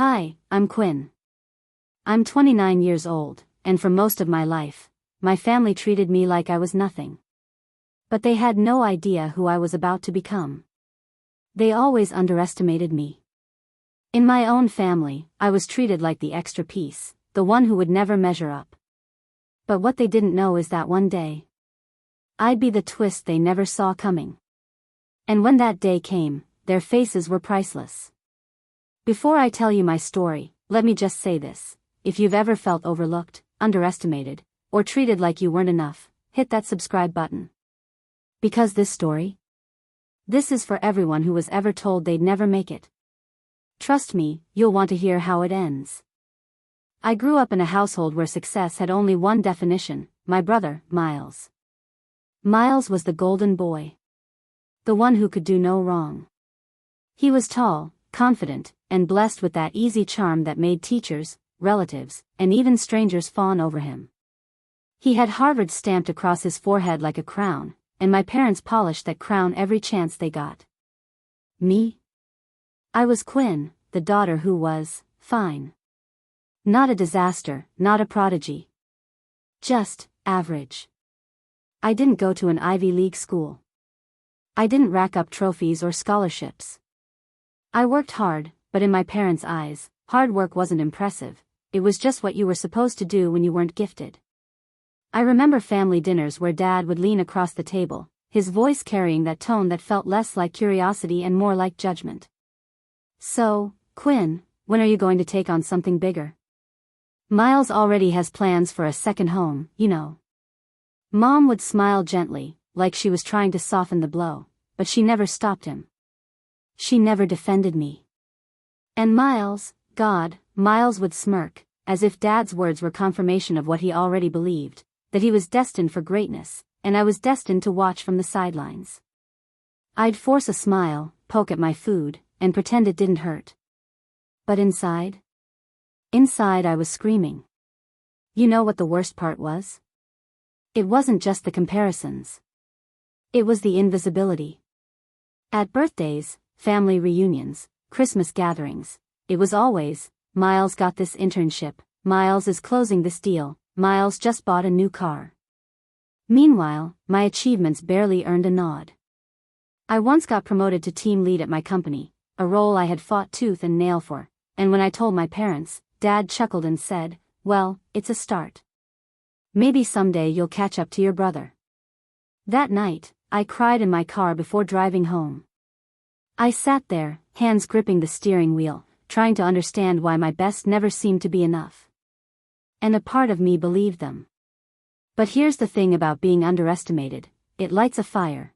Hi, I'm Quinn. I'm 29 years old, and for most of my life, my family treated me like I was nothing. But they had no idea who I was about to become. They always underestimated me. In my own family, I was treated like the extra piece, the one who would never measure up. But what they didn't know is that one day, I'd be the twist they never saw coming. And when that day came, their faces were priceless. Before I tell you my story, let me just say this. If you've ever felt overlooked, underestimated, or treated like you weren't enough, hit that subscribe button. Because this is for everyone who was ever told they'd never make it. Trust me, you'll want to hear how it ends. I grew up in a household where success had only one definition: my brother, Miles. Miles was the golden boy. The one who could do no wrong. He was tall, confident, and blessed with that easy charm that made teachers, relatives, and even strangers fawn over him. He had Harvard stamped across his forehead like a crown, and my parents polished that crown every chance they got. Me? I was Quinn, the daughter who was fine. Not a disaster, not a prodigy. Just average. I didn't go to an Ivy League school. I didn't rack up trophies or scholarships. I worked hard, but in my parents' eyes, hard work wasn't impressive. It was just what you were supposed to do when you weren't gifted. I remember family dinners where Dad would lean across the table, his voice carrying that tone that felt less like curiosity and more like judgment. So, Quinn, when are you going to take on something bigger? Miles already has plans for a second home, you know. Mom would smile gently, like she was trying to soften the blow, but she never stopped him. She never defended me. And Miles, God, Miles would smirk, as if Dad's words were confirmation of what he already believed, that he was destined for greatness, and I was destined to watch from the sidelines. I'd force a smile, poke at my food, and pretend it didn't hurt. But inside I was screaming. You know what the worst part was? It wasn't just the comparisons. It was the invisibility. At birthdays, family reunions, Christmas gatherings, it was always, Miles got this internship, Miles is closing this deal, Miles just bought a new car. Meanwhile, my achievements barely earned a nod. I once got promoted to team lead at my company, a role I had fought tooth and nail for, and when I told my parents, Dad chuckled and said, "Well, it's a start. Maybe someday you'll catch up to your brother." That night, I cried in my car before driving home. I sat there, hands gripping the steering wheel, trying to understand why my best never seemed to be enough. And a part of me believed them. But here's the thing about being underestimated: it lights a fire.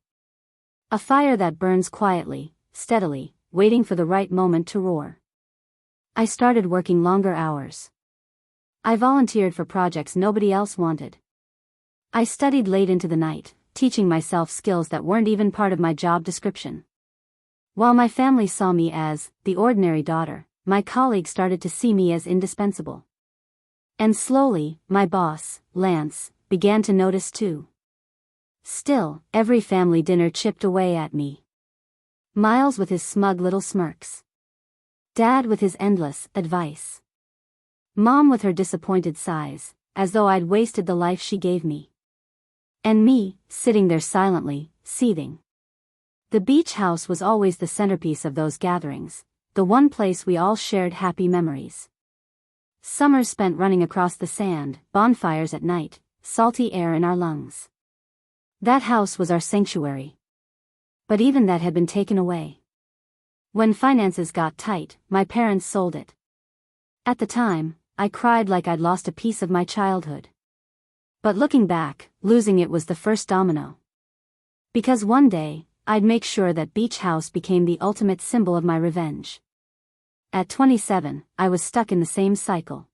A fire that burns quietly, steadily, waiting for the right moment to roar. I started working longer hours. I volunteered for projects nobody else wanted. I studied late into the night, teaching myself skills that weren't even part of my job description. While my family saw me as the ordinary daughter, my colleagues started to see me as indispensable. And slowly, my boss, Lance, began to notice too. Still, every family dinner chipped away at me. Miles with his smug little smirks. Dad with his endless advice. Mom with her disappointed sighs, as though I'd wasted the life she gave me. And me, sitting there silently, seething. The beach house was always the centerpiece of those gatherings, the one place we all shared happy memories. Summers spent running across the sand, bonfires at night, salty air in our lungs. That house was our sanctuary. But even that had been taken away. When finances got tight, my parents sold it. At the time, I cried like I'd lost a piece of my childhood. But looking back, losing it was the first domino. Because one day, I'd make sure that beach house became the ultimate symbol of my revenge. At 27, I was stuck in the same cycle.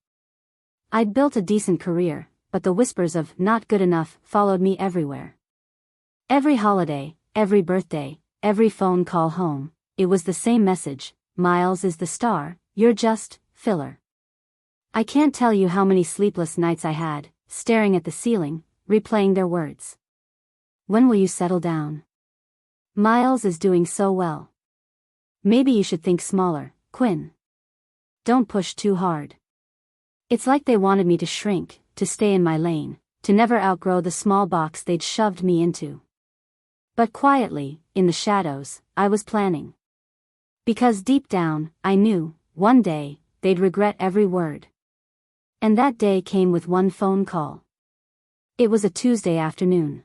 I'd built a decent career, but the whispers of "not good enough" followed me everywhere. Every holiday, every birthday, every phone call home, it was the same message: Miles is the star, you're just filler. I can't tell you how many sleepless nights I had, staring at the ceiling, replaying their words. When will you settle down? Miles is doing so well. Maybe you should think smaller, Quinn. Don't push too hard. It's like they wanted me to shrink, to stay in my lane, to never outgrow the small box they'd shoved me into. But quietly, in the shadows, I was planning. Because deep down, I knew, one day, they'd regret every word. And that day came with one phone call. It was a Tuesday afternoon.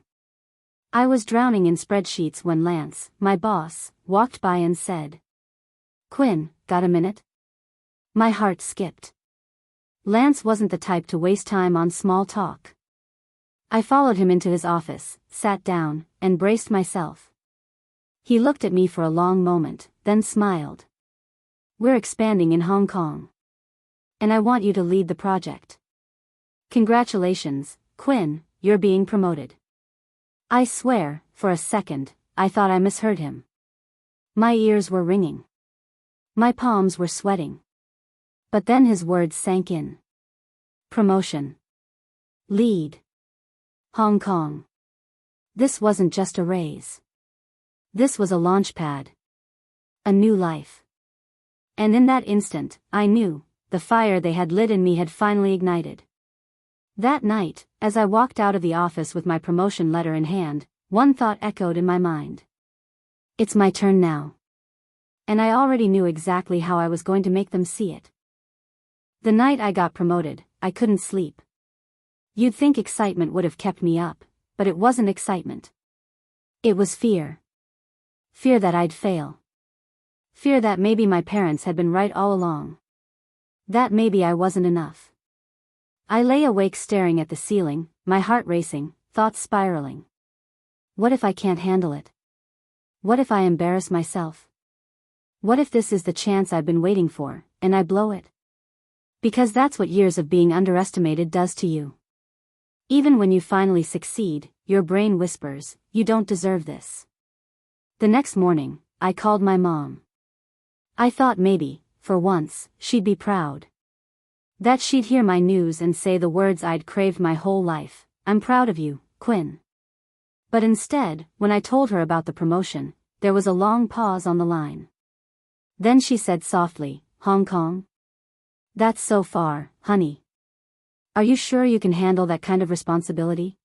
I was drowning in spreadsheets when Lance, my boss, walked by and said, "Quinn, got a minute?" My heart skipped. Lance wasn't the type to waste time on small talk. I followed him into his office, sat down, and braced myself. He looked at me for a long moment, then smiled. "We're expanding in Hong Kong. And I want you to lead the project. Congratulations, Quinn, you're being promoted." I swear, for a second, I thought I misheard him. My ears were ringing. My palms were sweating. But then his words sank in. Promotion. Lead. Hong Kong. This wasn't just a raise. This was a launchpad. A new life. And in that instant, I knew, the fire they had lit in me had finally ignited. That night, as I walked out of the office with my promotion letter in hand, one thought echoed in my mind. It's my turn now. And I already knew exactly how I was going to make them see it. The night I got promoted, I couldn't sleep. You'd think excitement would have kept me up, but it wasn't excitement. It was fear. Fear that I'd fail. Fear that maybe my parents had been right all along. That maybe I wasn't enough. I lay awake staring at the ceiling, my heart racing, thoughts spiraling. What if I can't handle it? What if I embarrass myself? What if this is the chance I've been waiting for, and I blow it? Because that's what years of being underestimated does to you. Even when you finally succeed, your brain whispers, you don't deserve this. The next morning, I called my mom. I thought maybe, for once, she'd be proud. That she'd hear my news and say the words I'd craved my whole life, "I'm proud of you, Quinn." But instead, when I told her about the promotion, there was a long pause on the line. Then she said softly, "Hong Kong? That's so far, honey. Are you sure you can handle that kind of responsibility?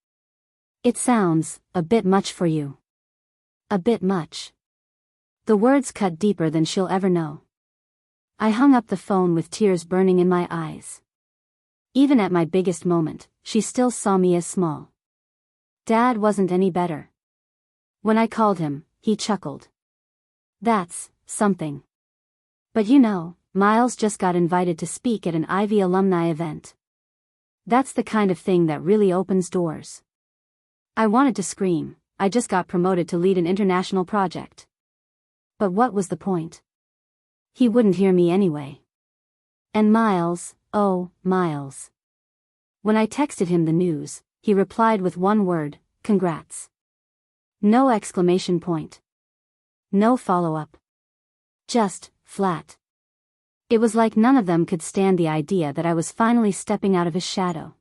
It sounds a bit much for you." A bit much. The words cut deeper than she'll ever know. I hung up the phone with tears burning in my eyes. Even at my biggest moment, she still saw me as small. Dad wasn't any better. When I called him, he chuckled. "That's something. But you know, Miles just got invited to speak at an Ivy alumni event. That's the kind of thing that really opens doors." I wanted to scream, I just got promoted to lead an international project. But what was the point? He wouldn't hear me anyway. And Miles, oh, Miles. When I texted him the news, he replied with one word, "Congrats." No exclamation point. No follow-up. Just, flat. It was like none of them could stand the idea that I was finally stepping out of his shadow.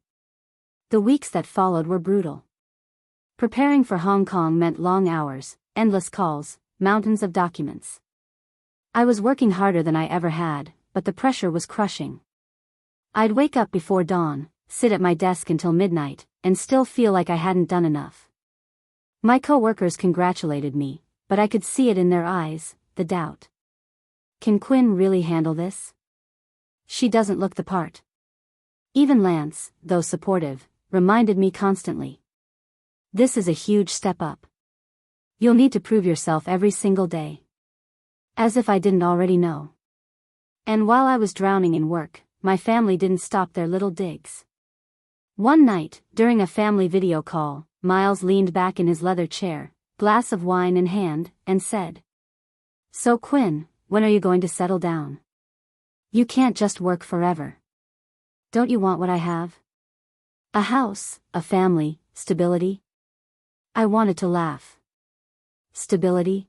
The weeks that followed were brutal. Preparing for Hong Kong meant long hours, endless calls, mountains of documents. I was working harder than I ever had, but the pressure was crushing. I'd wake up before dawn, sit at my desk until midnight, and still feel like I hadn't done enough. My co-workers congratulated me, but I could see it in their eyes, the doubt. Can Quinn really handle this? She doesn't look the part. Even Lance, though supportive, reminded me constantly. This is a huge step up. You'll need to prove yourself every single day. As if I didn't already know. And while I was drowning in work, my family didn't stop their little digs. One night, during a family video call, Miles leaned back in his leather chair, glass of wine in hand, and said, "So Quinn, when are you going to settle down? You can't just work forever. Don't you want what I have? A house, a family, stability?" I wanted to laugh. Stability?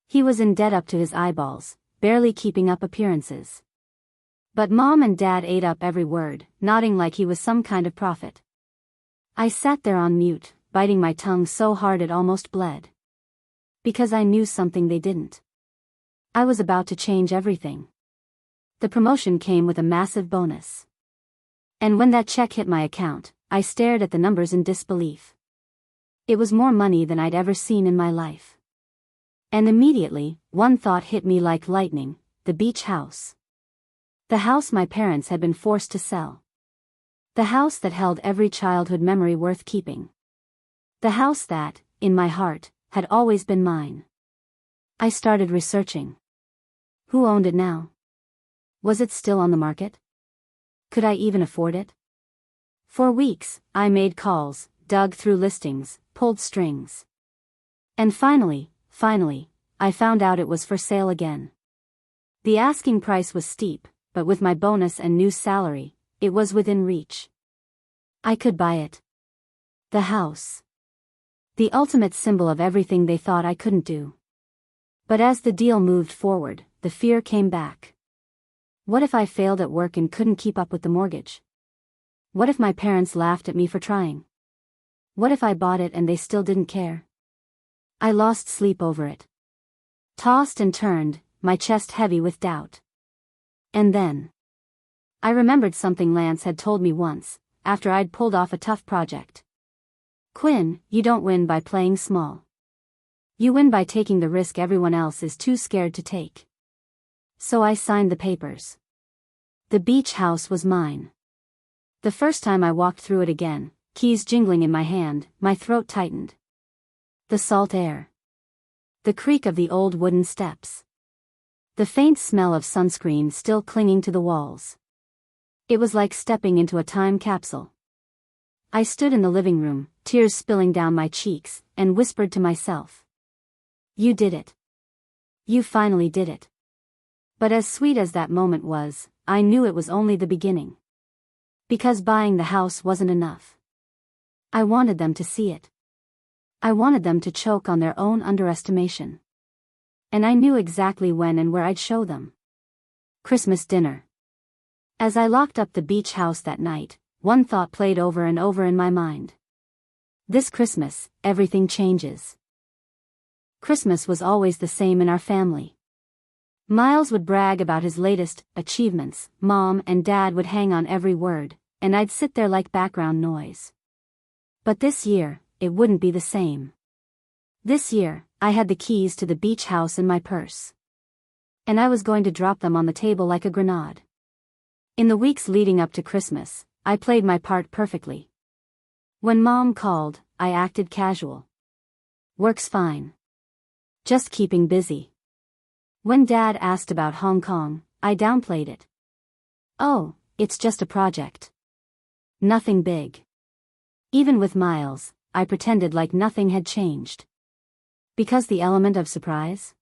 He was in debt up to his eyeballs, barely keeping up appearances. But Mom and Dad ate up every word, nodding like he was some kind of prophet. I sat there on mute, biting my tongue so hard it almost bled. Because I knew something they didn't. I was about to change everything. The promotion came with a massive bonus. And when that check hit my account, I stared at the numbers in disbelief. It was more money than I'd ever seen in my life. And immediately, one thought hit me like lightning: the beach house. The house my parents had been forced to sell. The house that held every childhood memory worth keeping. The house that, in my heart, had always been mine. I started researching. Who owned it now? Was it still on the market? Could I even afford it? For weeks, I made calls, dug through listings, pulled strings. And finally, I found out it was for sale again. The asking price was steep, but with my bonus and new salary, it was within reach. I could buy it. The house. The ultimate symbol of everything they thought I couldn't do. But as the deal moved forward, the fear came back. What if I failed at work and couldn't keep up with the mortgage? What if my parents laughed at me for trying? What if I bought it and they still didn't care? I lost sleep over it. Tossed and turned, my chest heavy with doubt. And then I remembered something Lance had told me once, after I'd pulled off a tough project. "Quinn, you don't win by playing small. You win by taking the risk everyone else is too scared to take." So I signed the papers. The beach house was mine. The first time I walked through it again, keys jingling in my hand, my throat tightened. The salt air. The creak of the old wooden steps. The faint smell of sunscreen still clinging to the walls. It was like stepping into a time capsule. I stood in the living room, tears spilling down my cheeks, and whispered to myself. "You did it. You finally did it." But as sweet as that moment was, I knew it was only the beginning. Because buying the house wasn't enough. I wanted them to see it. I wanted them to choke on their own underestimation. And I knew exactly when and where I'd show them. Christmas dinner. As I locked up the beach house that night, one thought played over and over in my mind. This Christmas, everything changes. Christmas was always the same in our family. Miles would brag about his latest achievements, Mom and Dad would hang on every word, and I'd sit there like background noise. But this year, it wouldn't be the same. This year, I had the keys to the beach house in my purse. And I was going to drop them on the table like a grenade. In the weeks leading up to Christmas, I played my part perfectly. When Mom called, I acted casual. "Work's fine. Just keeping busy." When Dad asked about Hong Kong, I downplayed it. "Oh, it's just a project. Nothing big." Even with Miles, I pretended like nothing had changed. Because the element of surprise?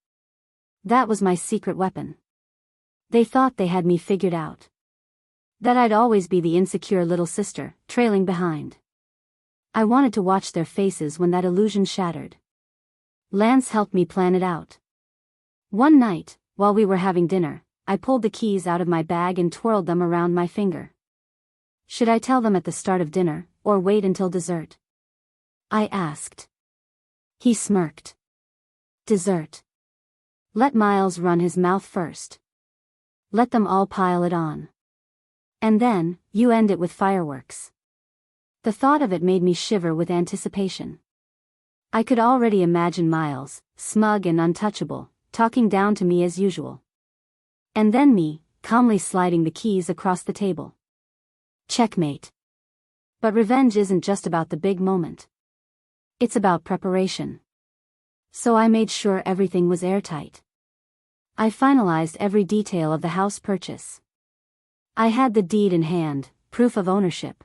That was my secret weapon. They thought they had me figured out. That I'd always be the insecure little sister, trailing behind. I wanted to watch their faces when that illusion shattered. Lance helped me plan it out. One night, while we were having dinner, I pulled the keys out of my bag and twirled them around my finger. Should I tell them at the start of dinner, or wait until dessert? I asked. He smirked. Dessert. Let Miles run his mouth first. Let them all pile it on. And then, you end it with fireworks. The thought of it made me shiver with anticipation. I could already imagine Miles, smug and untouchable, talking down to me as usual. And then me, calmly sliding the keys across the table. Checkmate. But revenge isn't just about the big moment. It's about preparation. So I made sure everything was airtight. I finalized every detail of the house purchase. I had the deed in hand, proof of ownership.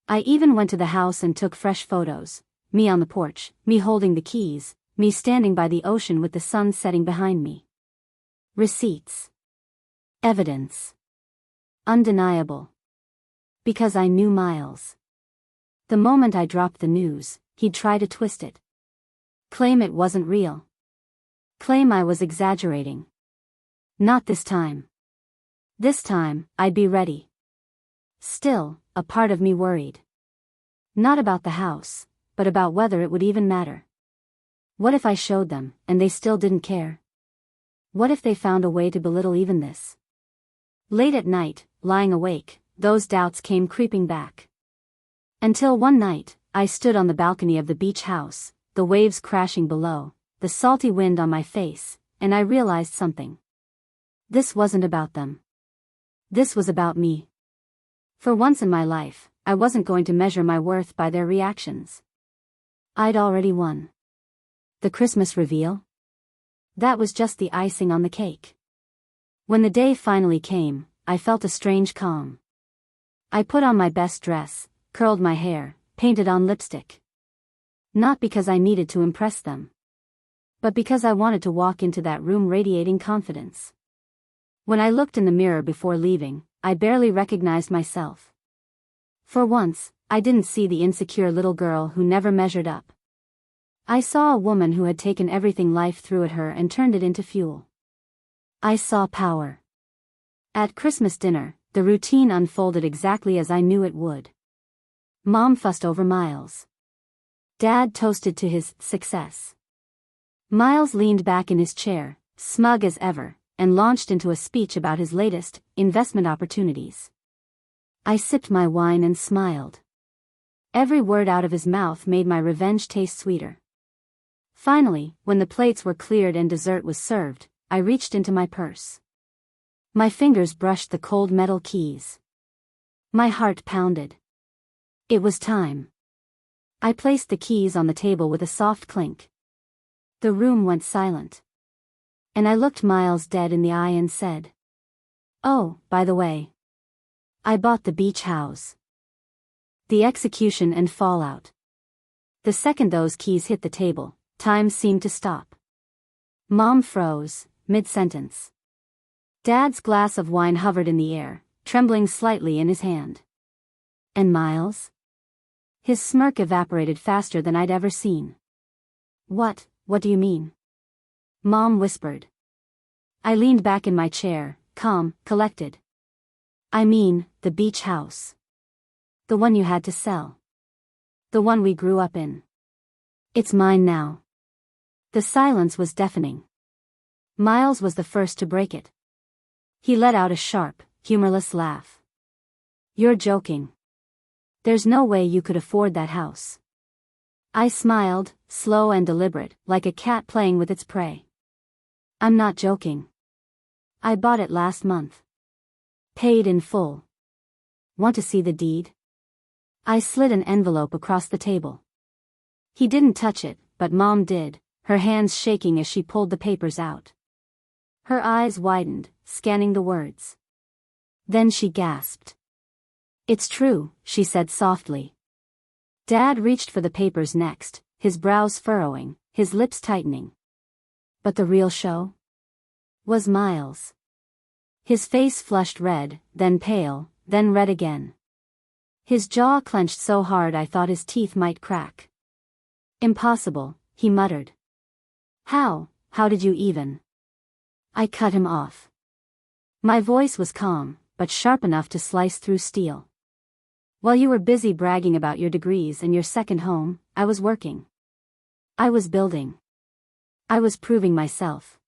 I even went to the house and took fresh photos, me on the porch, me holding the keys, me standing by the ocean with the sun setting behind me. Receipts. Evidence. Undeniable. Because I knew Miles. The moment I dropped the news, he'd try to twist it. Claim it wasn't real. Claim I was exaggerating. Not this time. This time, I'd be ready. Still, a part of me worried. Not about the house, but about whether it would even matter. What if I showed them, and they still didn't care? What if they found a way to belittle even this? Late at night, lying awake, those doubts came creeping back. Until one night, I stood on the balcony of the beach house, the waves crashing below, the salty wind on my face, and I realized something. This wasn't about them. This was about me. For once in my life, I wasn't going to measure my worth by their reactions. I'd already won. The Christmas reveal? That was just the icing on the cake. When the day finally came, I felt a strange calm. I put on my best dress, curled my hair, painted on lipstick. Not because I needed to impress them, but because I wanted to walk into that room radiating confidence. When I looked in the mirror before leaving, I barely recognized myself. For once, I didn't see the insecure little girl who never measured up. I saw a woman who had taken everything life threw at her and turned it into fuel. I saw power. At Christmas dinner, the routine unfolded exactly as I knew it would. Mom fussed over Miles. Dad toasted to his success. Miles leaned back in his chair, smug as ever, and launched into a speech about his latest investment opportunities. I sipped my wine and smiled. Every word out of his mouth made my revenge taste sweeter. Finally, when the plates were cleared and dessert was served, I reached into my purse. My fingers brushed the cold metal keys. My heart pounded. It was time. I placed the keys on the table with a soft clink. The room went silent. And I looked Miles dead in the eye and said, "Oh, by the way, I bought the beach house." The execution and fallout. The second those keys hit the table, time seemed to stop. Mom froze, mid-sentence. Dad's glass of wine hovered in the air, trembling slightly in his hand. And Miles? His smirk evaporated faster than I'd ever seen. What do you mean?" Mom whispered. I leaned back in my chair, calm, collected. "I mean, the beach house. The one you had to sell. The one we grew up in. It's mine now." The silence was deafening. Miles was the first to break it. He let out a sharp, humorless laugh. "You're joking. There's no way you could afford that house." I smiled, slow and deliberate, like a cat playing with its prey. "I'm not joking. I bought it last month. Paid in full. Want to see the deed?" I slid an envelope across the table. He didn't touch it, but Mom did, her hands shaking as she pulled the papers out. Her eyes widened, scanning the words. Then she gasped. "It's true," she said softly. Dad reached for the papers next, his brows furrowing, his lips tightening. But the real show was Miles. His face flushed red, then pale, then red again. His jaw clenched so hard I thought his teeth might crack. "Impossible," he muttered. How did you even?" I cut him off. My voice was calm, but sharp enough to slice through steel. "While you were busy bragging about your degrees and your second home, I was working. I was building. I was proving myself.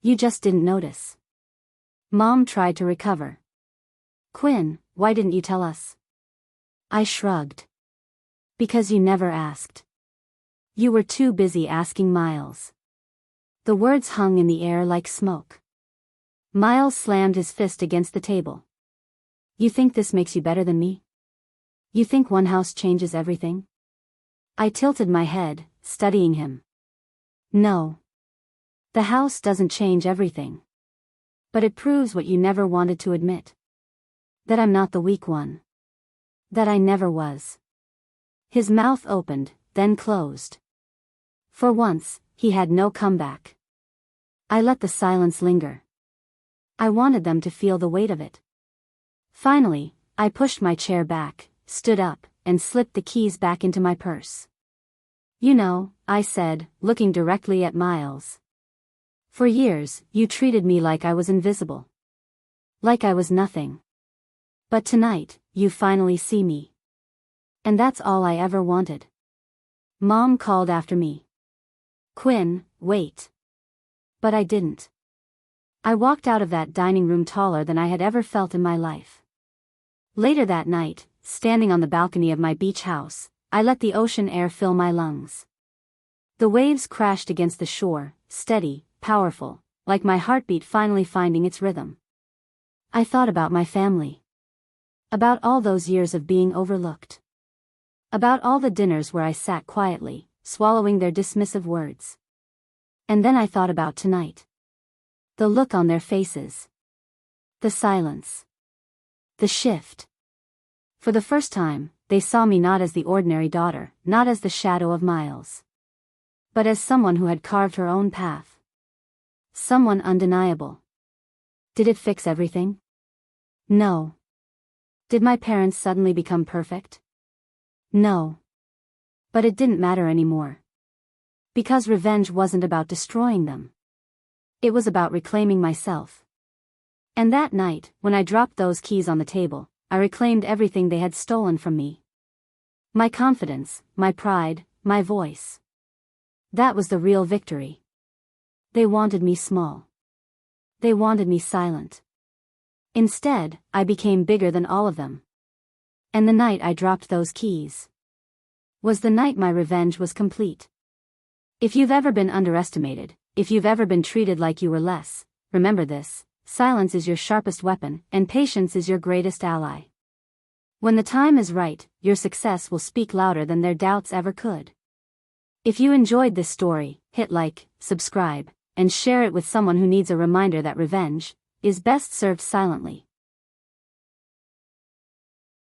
You just didn't notice." Mom tried to recover. "Quinn, why didn't you tell us?" I shrugged. "Because you never asked. You were too busy asking Miles." The words hung in the air like smoke. Miles slammed his fist against the table. "You think this makes you better than me? You think one house changes everything?" I tilted my head, studying him. "No. The house doesn't change everything. But it proves what you never wanted to admit. That I'm not the weak one. That I never was." His mouth opened, then closed. For once, he had no comeback. I let the silence linger. I wanted them to feel the weight of it. Finally, I pushed my chair back, stood up, and slipped the keys back into my purse. "You know," I said, looking directly at Miles. "For years, you treated me like I was invisible. Like I was nothing. But tonight, you finally see me. And that's all I ever wanted." Mom called after me. "Quinn, wait." But I didn't. I walked out of that dining room taller than I had ever felt in my life. Later that night, standing on the balcony of my beach house, I let the ocean air fill my lungs. The waves crashed against the shore, steady, powerful, like my heartbeat finally finding its rhythm. I thought about my family. About all those years of being overlooked. About all the dinners where I sat quietly, swallowing their dismissive words. And then I thought about tonight. The look on their faces. The silence. The shift. For the first time, they saw me not as the ordinary daughter, not as the shadow of Miles. But as someone who had carved her own path. Someone undeniable. Did it fix everything? No. Did my parents suddenly become perfect? No. But it didn't matter anymore. Because revenge wasn't about destroying them. It was about reclaiming myself. And that night, when I dropped those keys on the table, I reclaimed everything they had stolen from me. My confidence, my pride, my voice. That was the real victory. They wanted me small. They wanted me silent. Instead, I became bigger than all of them. And the night I dropped those keys was the night my revenge was complete. If you've ever been underestimated, if you've ever been treated like you were less, remember this: silence is your sharpest weapon, and patience is your greatest ally. When the time is right, your success will speak louder than their doubts ever could. If you enjoyed this story, hit like, subscribe, and share it with someone who needs a reminder that revenge is best served silently.